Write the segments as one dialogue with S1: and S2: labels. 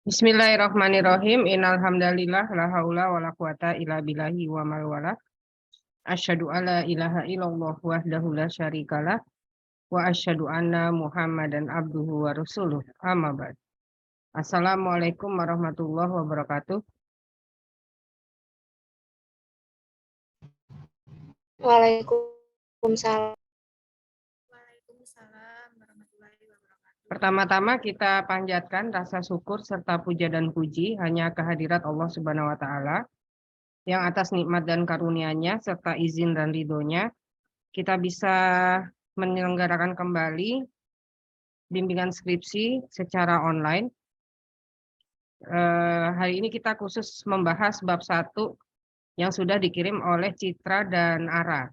S1: Bismillahirrahmanirrahim. Innal hamdalillah la haula wala quwata illa billahi wa mal wala. Asyhadu alla ilaha illallah wahdahu la syarikalah wa asyhadu anna Muhammadan abduhu wa rasuluh. Amma ba'd. Assalamualaikum warahmatullahi wabarakatuh.
S2: Waalaikumsalam.
S3: Waalaikumsalam warahmatullahi wabarakatuh.
S1: Pertama-tama kita panjatkan rasa syukur serta puja dan puji hanya kehadirat Allah Subhanahu wa taala yang atas nikmat dan karunia-Nya serta izin dan ridhonya kita bisa menyelenggarakan kembali bimbingan skripsi secara online. Hari ini kita khusus membahas bab 1 yang sudah dikirim oleh Citra dan Ara.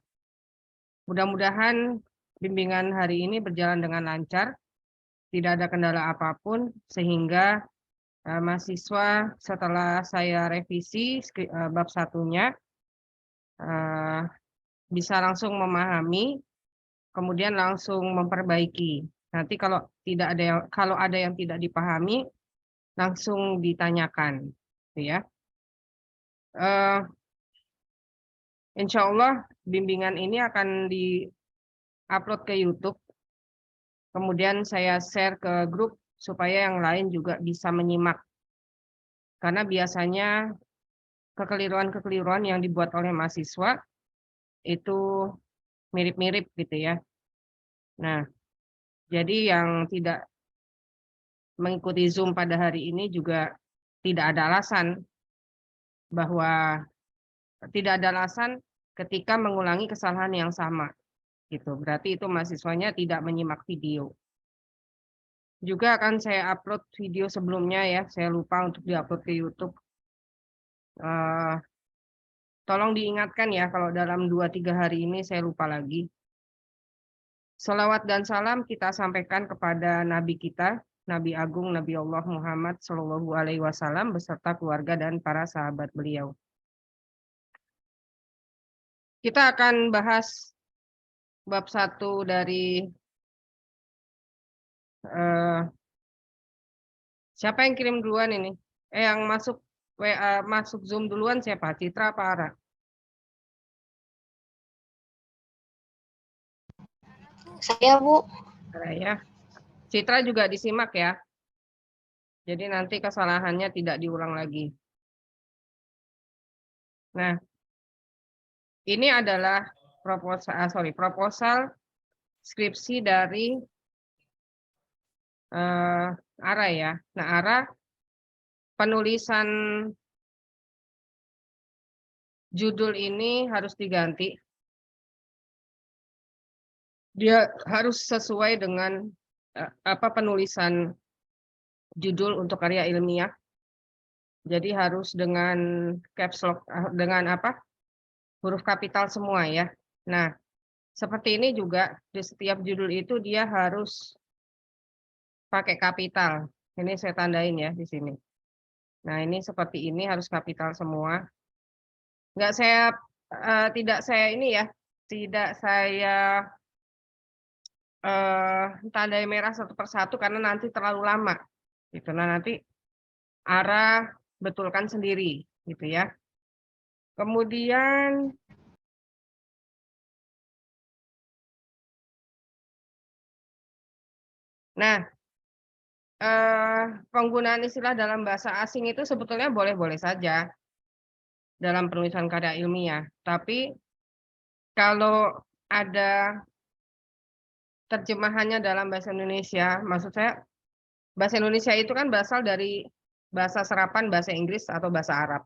S1: Mudah-mudahan bimbingan hari ini berjalan dengan lancar, tidak ada kendala apapun, sehingga mahasiswa setelah saya revisi bab 1-nya bisa langsung memahami, kemudian langsung memperbaiki. Nanti kalau ada yang tidak dipahami, langsung ditanyakan, ya. Insya Allah bimbingan ini akan di-upload ke YouTube. Kemudian saya share ke grup supaya yang lain juga bisa menyimak. Karena biasanya kekeliruan-kekeliruan yang dibuat oleh mahasiswa itu mirip-mirip gitu ya. Nah, jadi yang tidak mengikuti Zoom pada hari ini juga tidak ada alasan ketika mengulangi kesalahan yang sama. Gitu. Berarti itu mahasiswanya tidak menyimak video. Juga akan saya upload video sebelumnya ya, saya lupa untuk diupload ke YouTube. Tolong diingatkan ya kalau dalam 2-3 hari ini saya lupa lagi. Salawat dan salam kita sampaikan kepada Nabi kita, Nabi Agung, Nabi Allah Muhammad Shallallahu Alaihi Wasallam beserta keluarga dan para sahabat beliau. Kita akan bahas bab 1 dari siapa yang kirim duluan ini? Yang masuk WA, masuk Zoom duluan siapa? Citra apa Ara?
S2: Saya, Bu.
S1: Ya. Citra juga disimak ya. Jadi nanti kesalahannya tidak diulang lagi. Nah, ini adalah proposal skripsi dari Ara ya. Nah, Ara penulisan judul ini harus diganti. Dia harus sesuai dengan penulisan judul untuk karya ilmiah. Jadi harus dengan caps lock, dengan huruf kapital semua ya. Nah, seperti ini juga di setiap judul itu dia harus pakai kapital. Ini saya tandain ya di sini. Nah, ini seperti ini harus kapital semua. Tidak saya tandai merah satu persatu karena nanti terlalu lama. Gitu. Nah, nanti Ara betulkan sendiri, gitu ya. Kemudian penggunaan istilah dalam bahasa asing itu sebetulnya boleh-boleh saja dalam penulisan karya ilmiah. Tapi kalau ada terjemahannya dalam bahasa Indonesia, maksud saya bahasa Indonesia itu kan berasal dari bahasa serapan bahasa Inggris atau bahasa Arab.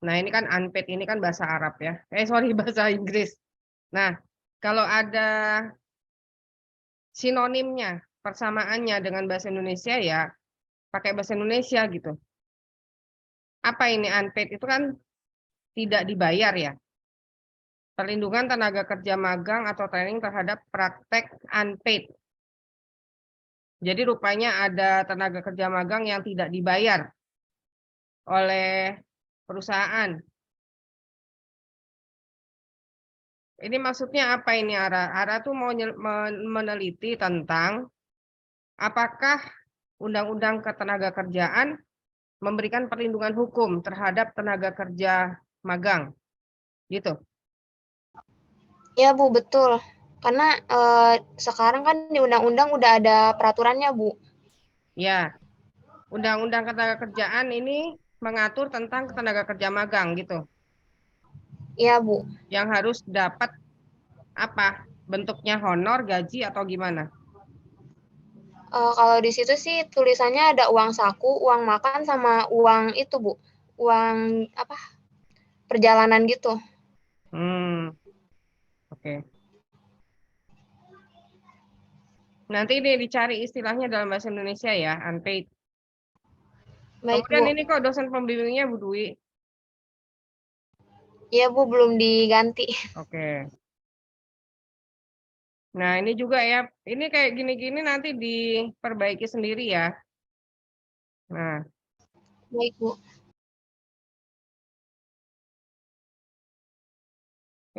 S1: Nah, ini kan unpaid, ini kan bahasa Arab ya. Bahasa Inggris. Nah, kalau ada sinonimnya, persamaannya dengan bahasa Indonesia ya pakai bahasa Indonesia gitu. Apa ini unpaid? Itu kan tidak dibayar ya. Perlindungan tenaga kerja magang atau training terhadap praktek unpaid. Jadi rupanya ada tenaga kerja magang yang tidak dibayar oleh perusahaan. Ini maksudnya apa ini Ara? Ara tuh mau meneliti tentang apakah Undang-Undang Ketenagakerjaan memberikan perlindungan hukum terhadap tenaga kerja magang, gitu.
S2: Ya Bu, betul. Karena sekarang kan di undang-undang udah ada peraturannya Bu.
S1: Ya, Undang-Undang Ketenagakerjaan ini mengatur tentang tenaga kerja magang, gitu.
S2: Iya Bu.
S1: Yang harus dapat apa? Bentuknya honor, gaji, atau gimana?
S2: Kalau di situ sih tulisannya ada uang saku, uang makan, sama uang itu Bu. Uang apa? Perjalanan gitu.
S1: Oke. Nanti ini dicari istilahnya dalam bahasa Indonesia ya, unpaid.
S2: Baik
S1: Kemudian
S2: Bu.
S1: ini kok dosen pembimbingnya Bu Dwi.
S2: Iya Bu, belum diganti.
S1: Oke. Nah, ini juga ya. Ini kayak gini-gini nanti diperbaiki sendiri ya. Nah,
S2: Baik Bu.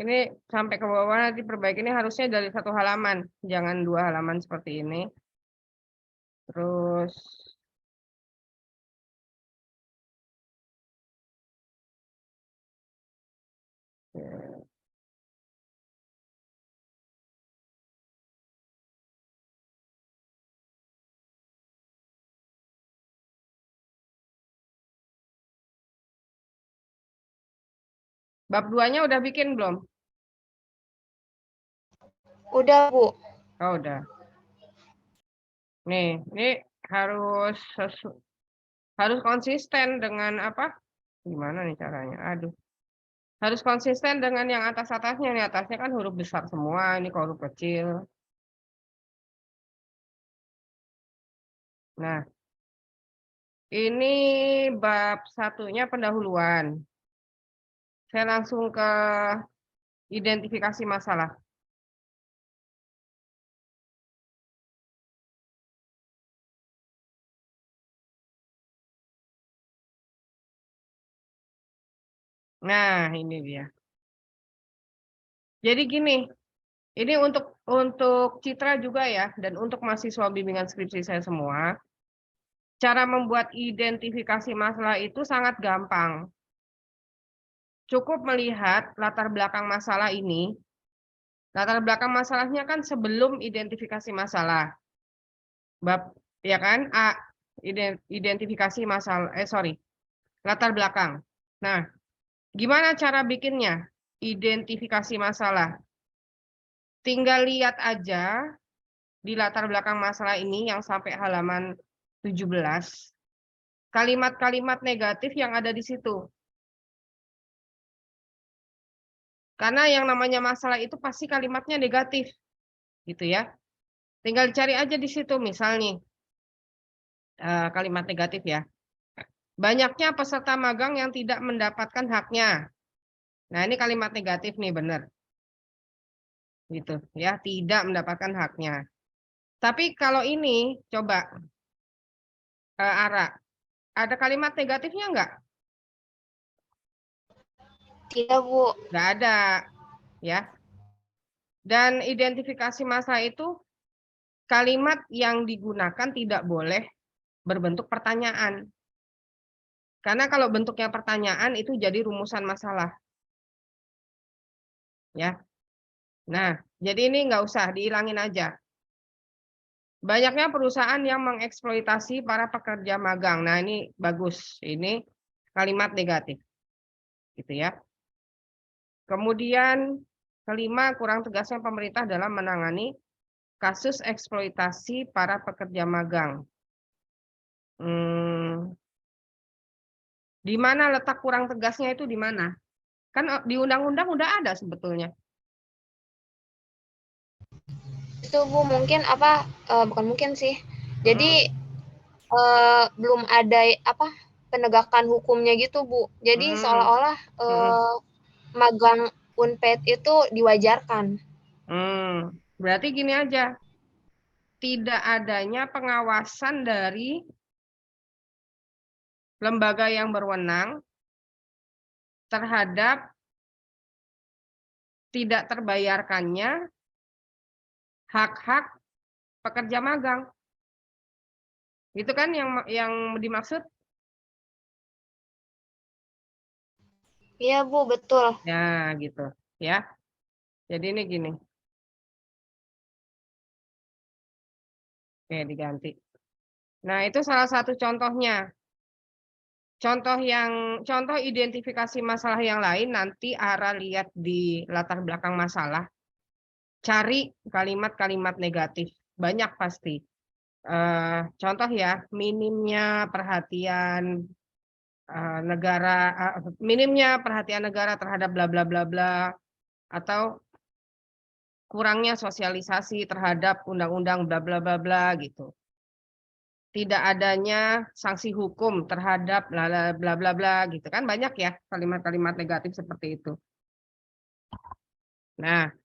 S1: ini sampai ke bawah nanti perbaiki ini harusnya dari 1 halaman, jangan 2 halaman seperti ini. Terus ya, bab 2-nya udah bikin belum?
S2: Udah Bu.
S1: Oh, udah. Nih, ini harus harus konsisten dengan apa? Gimana nih caranya? Aduh. Harus konsisten dengan yang atas-atasnya. Nih atasnya kan huruf besar semua, ini kok huruf kecil. Nah, ini bab 1-nya pendahuluan. Saya langsung ke identifikasi masalah. Nah, ini dia. Jadi gini, ini untuk Citra juga ya, dan untuk mahasiswa bimbingan skripsi saya semua, cara membuat identifikasi masalah itu sangat gampang. Cukup melihat latar belakang masalah ini. Latar belakang masalahnya kan sebelum identifikasi masalah. Bab ya kan? Identifikasi masalah, latar belakang. Nah, gimana cara bikinnya? Identifikasi masalah. Tinggal lihat aja di latar belakang masalah ini yang sampai halaman 17. Kalimat-kalimat negatif yang ada di situ. Karena yang namanya masalah itu pasti kalimatnya negatif. Gitu ya. Tinggal cari aja di situ misalnya kalimat negatif ya. Banyaknya peserta magang yang tidak mendapatkan haknya. Nah, ini kalimat negatif nih, benar. Gitu ya, tidak mendapatkan haknya. Tapi kalau ini coba Ara, ada kalimat negatifnya enggak?
S2: Tidak Bu.
S1: Enggak ada, ya. Dan identifikasi masalah itu kalimat yang digunakan tidak boleh berbentuk pertanyaan. Karena kalau bentuknya pertanyaan itu jadi rumusan masalah. Ya. Nah, jadi ini nggak usah, dihilangin aja. Banyaknya perusahaan yang mengeksploitasi para pekerja magang. Nah, ini bagus. Ini kalimat negatif. Gitu ya. Kemudian kelima, kurang tegasnya pemerintah dalam menangani kasus eksploitasi para pekerja magang. Di mana letak kurang tegasnya itu di mana? Kan di undang-undang udah ada sebetulnya.
S2: Itu Bu mungkin apa bukan mungkin sih. Jadi belum ada apa penegakan hukumnya gitu Bu. Jadi seolah-olah magang Unpad itu diwajarkan.
S1: Berarti gini aja, tidak adanya pengawasan dari lembaga yang berwenang terhadap tidak terbayarkannya hak-hak pekerja magang. Itu kan yang dimaksud?
S2: Iya, Bu, betul.
S1: Ya, gitu. Ya. Jadi ini gini. Oke, diganti. Nah, itu salah satu contohnya. Contoh identifikasi masalah yang lain nanti Ara lihat di latar belakang masalah. Cari kalimat-kalimat negatif. Banyak pasti. Contoh ya, minimnya perhatian minimnya perhatian negara terhadap bla bla bla bla, atau kurangnya sosialisasi terhadap undang-undang bla bla bla bla gitu. Tidak adanya sanksi hukum terhadap bla bla bla bla bla gitu kan, banyak ya kalimat-kalimat negatif seperti itu. Nah,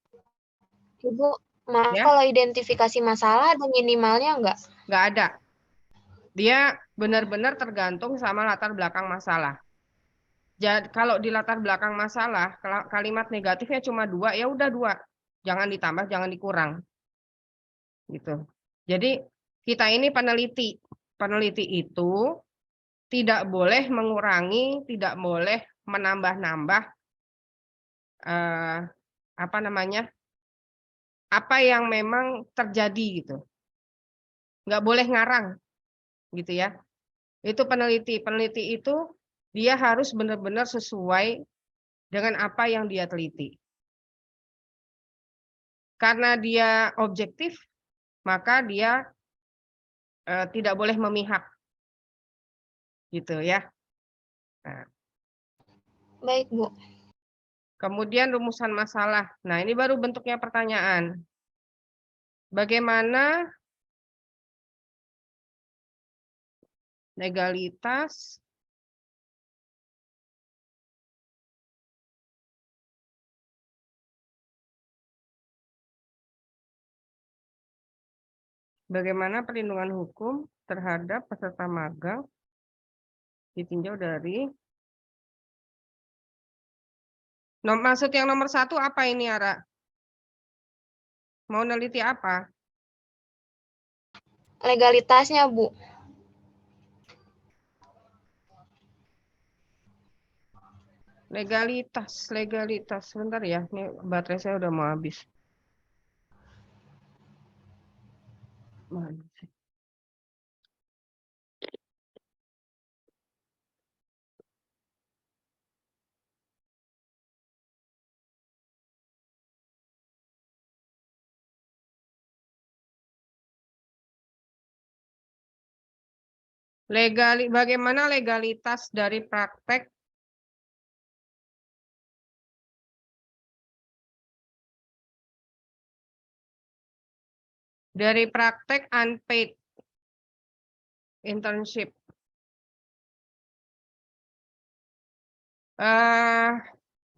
S2: Ibu, maaf
S1: ya,
S2: kalau identifikasi masalah ada minimalnya nggak?
S1: nggak ada. Dia benar-benar tergantung sama latar belakang masalah. Jadi kalau di latar belakang masalah kalimat negatifnya cuma 2, ya udah 2. Jangan ditambah, jangan dikurang. Gitu. Jadi kita ini peneliti. Peneliti itu tidak boleh mengurangi, tidak boleh menambah-nambah apa namanya? Apa yang memang terjadi gitu. Nggak boleh ngarang gitu ya. Itu peneliti. Peneliti itu dia harus benar-benar sesuai dengan apa yang dia teliti. Karena dia objektif, maka dia tidak boleh memihak. Gitu ya. Nah,
S2: Baik, Bu.
S1: kemudian rumusan masalah. Nah, ini baru bentuknya pertanyaan. Bagaimana legalitas bagaimana perlindungan hukum terhadap peserta magang ditinjau dari maksud yang nomor 1 apa ini, Ara? Mau neliti apa?
S2: Legalitasnya, Bu.
S1: Legalitas. Sebentar ya, ini baterai saya udah mau habis. Mana sih? Bagaimana legalitas dari praktek unpaid internship?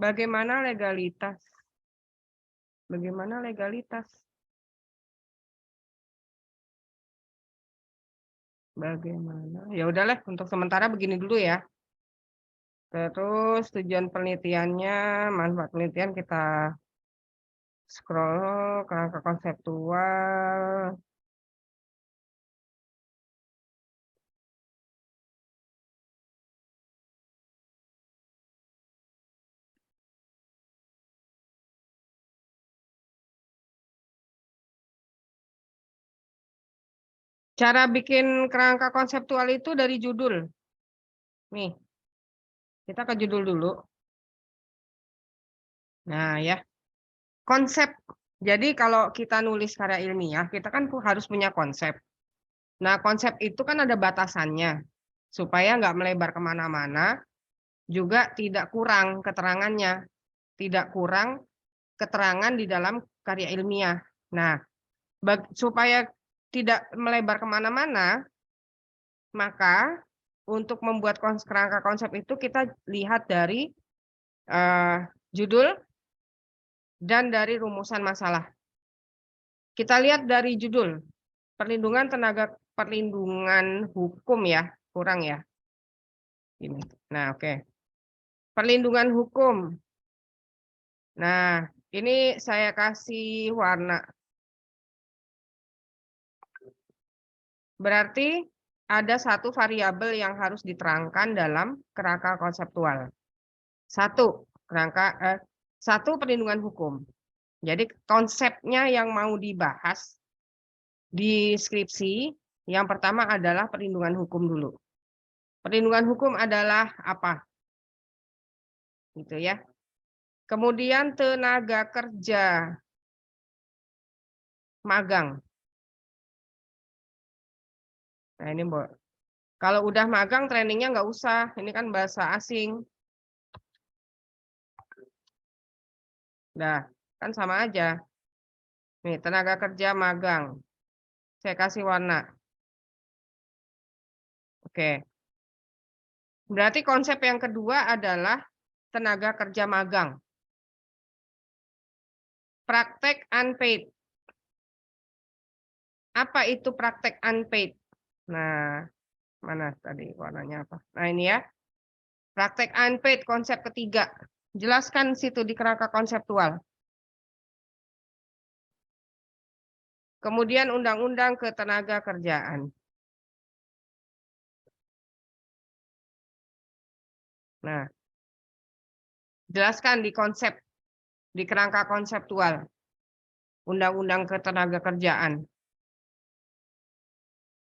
S1: Bagaimana legalitas? Bagaimana legalitas? Bagaimana? Ya udahlah, untuk sementara begini dulu ya. Terus tujuan penelitiannya, manfaat penelitian kita scroll kerangka konseptual. Cara bikin kerangka konseptual itu dari judul. Nih, kita ke judul dulu. Nah ya, konsep. Jadi kalau kita nulis karya ilmiah, kita kan harus punya konsep. Nah, konsep itu kan ada batasannya. Supaya nggak melebar kemana-mana, juga tidak kurang keterangannya. Tidak kurang keterangan di dalam karya ilmiah. Nah, supaya tidak melebar kemana-mana, maka untuk membuat kerangka konsep itu kita lihat dari judul dan dari rumusan masalah. Kita lihat dari judul, perlindungan hukum ya, kurang ya. Ini. Nah, oke. Perlindungan hukum. Nah, Ini saya kasih warna. Berarti ada satu variabel yang harus diterangkan dalam kerangka konseptual. Satu perlindungan hukum. Jadi konsepnya yang mau dibahas di skripsi, yang pertama adalah perlindungan hukum dulu. Perlindungan hukum adalah apa? Gitu ya. Kemudian tenaga kerja magang. Nah ini kalau udah magang trainingnya nggak usah, ini kan bahasa asing. Nah, kan sama aja. Nih, tenaga kerja magang. Saya kasih warna. Oke. Berarti konsep yang kedua adalah tenaga kerja magang. Praktek unpaid. Apa itu praktek unpaid? Nah, mana tadi warnanya apa? Nah, ini ya. Praktek unpaid konsep ketiga. Jelaskan situ di kerangka konseptual. Kemudian undang-undang ketenaga kerjaan. Nah, jelaskan di konsep, di kerangka konseptual. Undang-undang ketenaga kerjaan.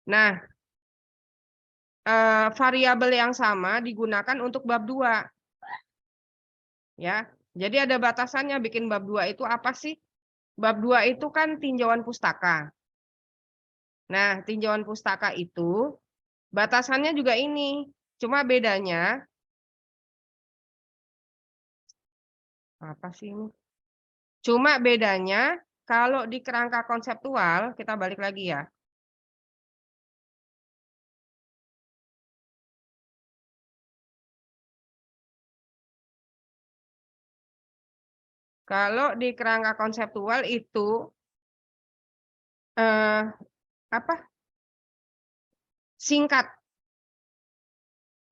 S1: Nah, variabel yang sama digunakan untuk bab 2. Ya. Jadi ada batasannya bikin bab 2 itu apa sih? Bab 2 itu kan tinjauan pustaka. Nah, tinjauan pustaka itu batasannya juga ini. Cuma bedanya apa sih ini? Cuma bedanya kalau di kerangka konseptual, kita balik lagi ya. Kalau di kerangka konseptual itu apa? Singkat.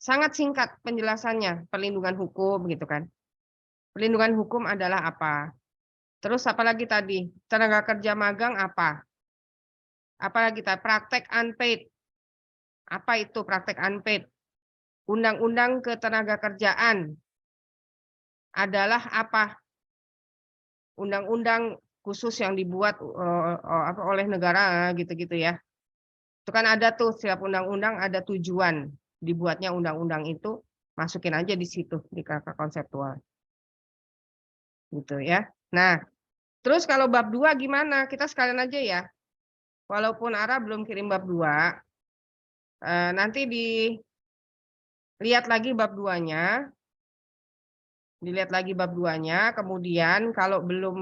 S1: Sangat singkat penjelasannya, perlindungan hukum gitu kan. Perlindungan hukum adalah apa? Terus apalagi tadi? Tenaga kerja magang apa? Apalagi tadi? Praktek unpaid. Apa itu praktek unpaid? Undang-undang ketenaga kerjaan adalah apa? Undang-undang khusus yang dibuat oleh negara gitu-gitu ya. Itu kan ada tuh setiap undang-undang ada tujuan dibuatnya undang-undang itu, masukin aja di situ di kerangka konseptual. Gitu ya. Nah, terus kalau bab 2 gimana? Kita sekalian aja ya. Walaupun Ara belum kirim bab 2, nanti dilihat lagi bab 2-nya. Dilihat lagi bab 2-nya, kemudian kalau belum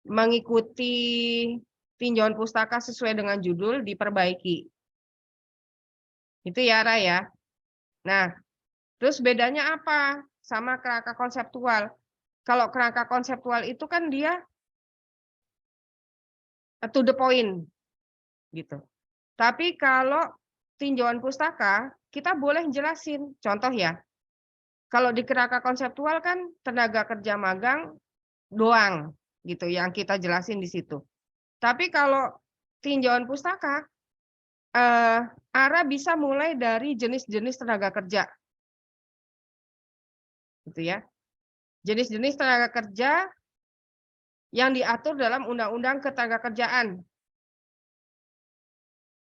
S1: mengikuti tinjauan pustaka sesuai dengan judul diperbaiki. Itu ya, Ra ya. Nah, terus bedanya apa sama kerangka konseptual? Kalau kerangka konseptual itu kan dia to the point gitu. Tapi kalau tinjauan pustaka, kita boleh jelasin. Contoh ya, kalau di kerangka konseptual kan tenaga kerja magang doang gitu yang kita jelasin di situ. Tapi kalau tinjauan pustaka, Ara bisa mulai dari jenis-jenis tenaga kerja. Gitu ya. Jenis-jenis tenaga kerja yang diatur dalam Undang-Undang Ketenagakerjaan.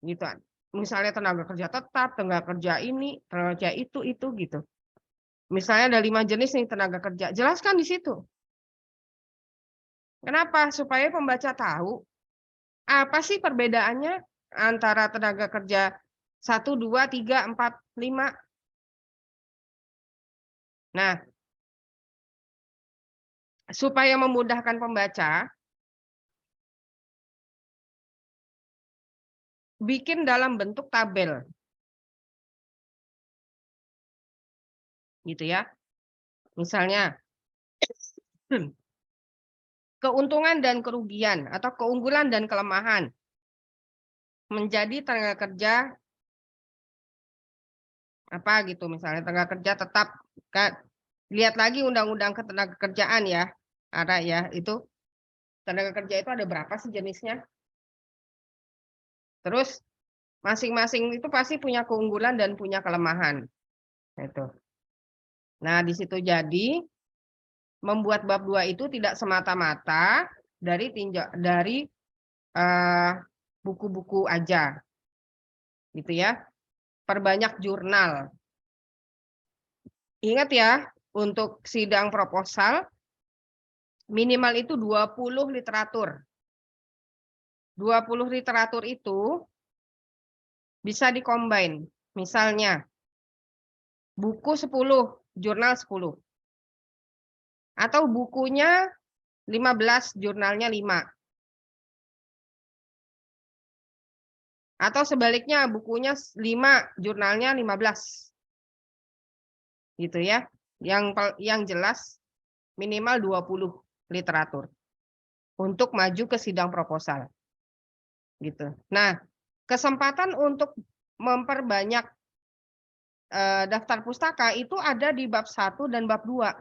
S1: Gitu. Misalnya tenaga kerja tetap, tenaga kerja ini, tenaga kerja itu gitu. Misalnya ada 5 jenis nih tenaga kerja. Jelaskan di situ. Kenapa? Supaya pembaca tahu apa sih perbedaannya antara tenaga kerja 1, 2, 3, 4, 5. Nah, supaya memudahkan pembaca, bikin dalam bentuk tabel. Gitu ya. Misalnya, keuntungan dan kerugian atau keunggulan dan kelemahan menjadi tenaga kerja apa gitu, misalnya tenaga kerja tetap lihat lagi undang-undang ketenagakerjaan ya, Ara ya, itu tenaga kerja itu ada berapa sih jenisnya? Terus masing-masing itu pasti punya keunggulan dan punya kelemahan. Itu. Nah, di situ jadi membuat bab 2 itu tidak semata-mata dari buku-buku aja. Gitu ya. Perbanyak jurnal. Ingat ya, untuk sidang proposal minimal itu 20 literatur. 20 literatur itu bisa dikombin. Misalnya buku 10, jurnal 10. Atau bukunya 15, jurnalnya 5. Atau sebaliknya bukunya 5, jurnalnya 15. Gitu ya. Yang jelas minimal 20 literatur untuk maju ke sidang proposal. Gitu. Nah, kesempatan untuk memperbanyak daftar pustaka itu ada di bab 1 dan bab 2.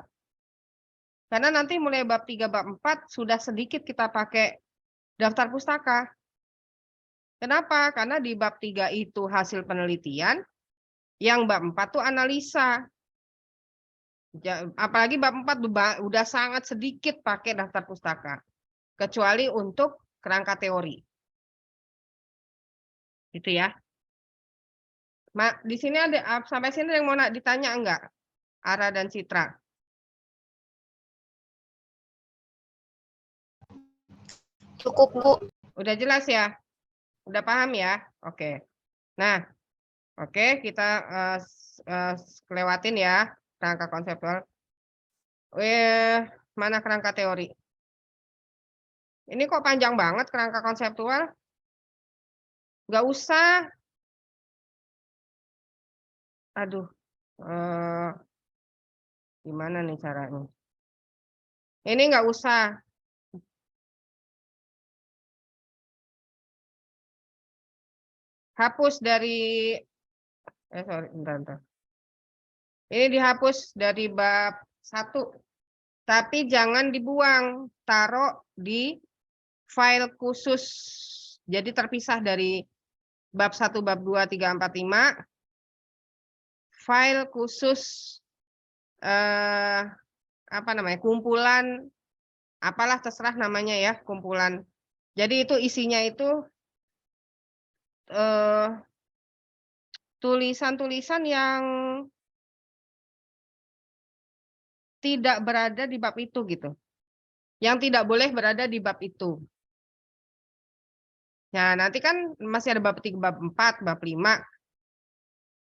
S1: Karena nanti mulai bab 3, bab 4 sudah sedikit kita pakai daftar pustaka. Kenapa? Karena di bab 3 itu hasil penelitian, yang bab 4 tuh analisa. Apalagi bab 4 udah sangat sedikit pakai daftar pustaka. Kecuali untuk kerangka teori. Gitu ya. Di sini ada sampai sini yang mau ditanya enggak? Ara dan Citra.
S2: Cukup, Bu.
S1: Udah jelas ya? Udah paham ya? Oke. Nah, oke, kita lewatin ya kerangka konseptual. Mana kerangka teori? Ini kok panjang banget kerangka konseptual? Nggak usah. Aduh. Gimana nih caranya? Ini nggak usah. Hapus dari sorry, bentar. Ini dihapus dari bab 1. Tapi jangan dibuang, taruh di file khusus. Jadi terpisah dari bab 1, bab 2, 3, 4, 5. File khusus apa namanya? Kumpulan apalah terserah namanya ya, kumpulan. Jadi itu isinya itu tulisan-tulisan yang tidak berada di bab itu gitu. Yang tidak boleh berada di bab itu. Nah, nanti kan masih ada bab 3, bab 4, bab 5.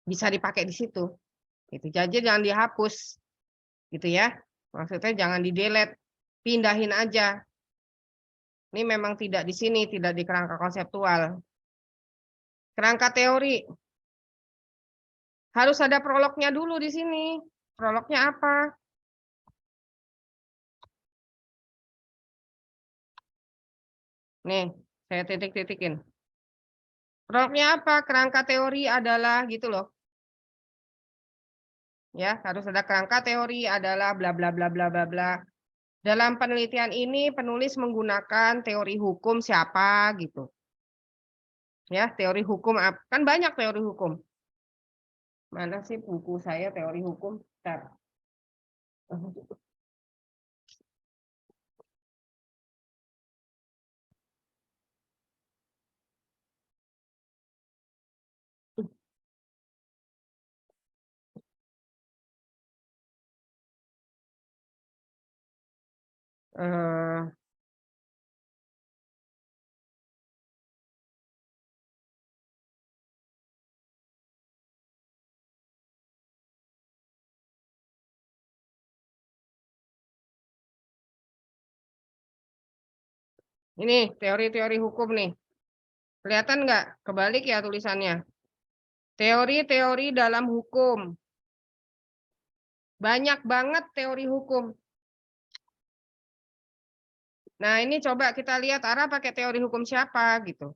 S1: Bisa dipakai di situ. Gitu. Jadi jangan dihapus. Gitu ya. Maksudnya jangan di-delete. Pindahin aja. Ini memang tidak di sini, tidak di kerangka konseptual. Kerangka teori. Harus ada prolognya dulu di sini. Prolognya apa? Nih, saya titik-titikin. Prolognya apa? Kerangka teori adalah gitu loh. Ya, harus ada kerangka teori adalah bla bla bla bla bla bla. Dalam penelitian ini penulis menggunakan teori hukum siapa gitu. Ya, teori hukum kan banyak teori hukum. Mana sih buku saya teori hukum? Bentar. Ini teori-teori hukum nih. Kelihatan nggak? Kebalik ya tulisannya. Teori-teori dalam hukum. Banyak banget teori hukum. Nah, ini coba kita lihat Ara pakai teori hukum siapa gitu.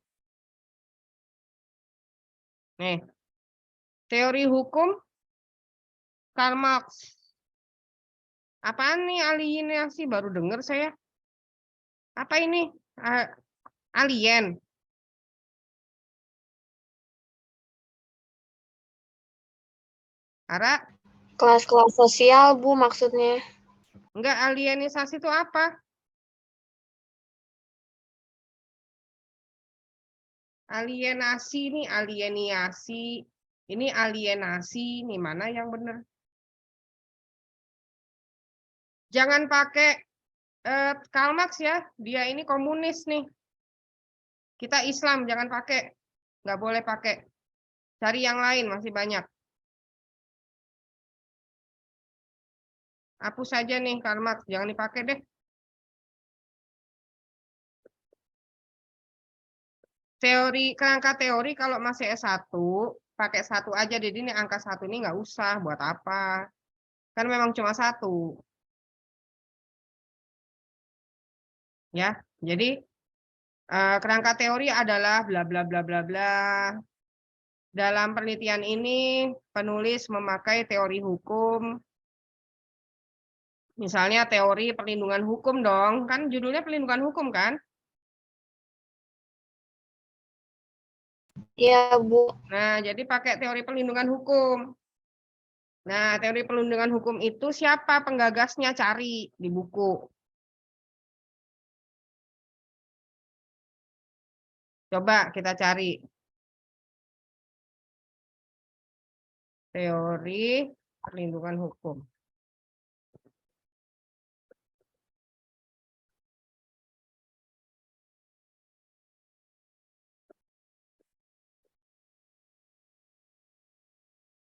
S1: Nih. Teori hukum Karl Marx. Apaan nih alienasi? Baru dengar saya. Apa ini? Alien. Ara?
S2: Kelas-kelas sosial, Bu, maksudnya.
S1: Enggak, alienisasi itu apa? Alienasi ini alienasi. Ini alienasi, nih mana yang benar? Jangan pakai Karl Marx ya, dia ini komunis nih. Kita Islam, jangan pakai. Nggak boleh pakai. Cari yang lain, masih banyak. Hapus saja nih Karl Marx, jangan dipakai deh. Teori, kerangka teori kalau masih S1, pakai 1 aja. Jadi ini angka 1 ini nggak usah, buat apa. Kan memang cuma 1. Ya, jadi kerangka teori adalah bla bla bla bla bla. Dalam penelitian ini penulis memakai teori hukum. Misalnya teori perlindungan hukum dong, kan judulnya perlindungan hukum kan?
S2: Iya, Bu.
S1: Nah, jadi pakai teori perlindungan hukum. Nah, teori perlindungan hukum itu siapa penggagasnya, cari di buku. Coba kita cari. Teori perlindungan hukum.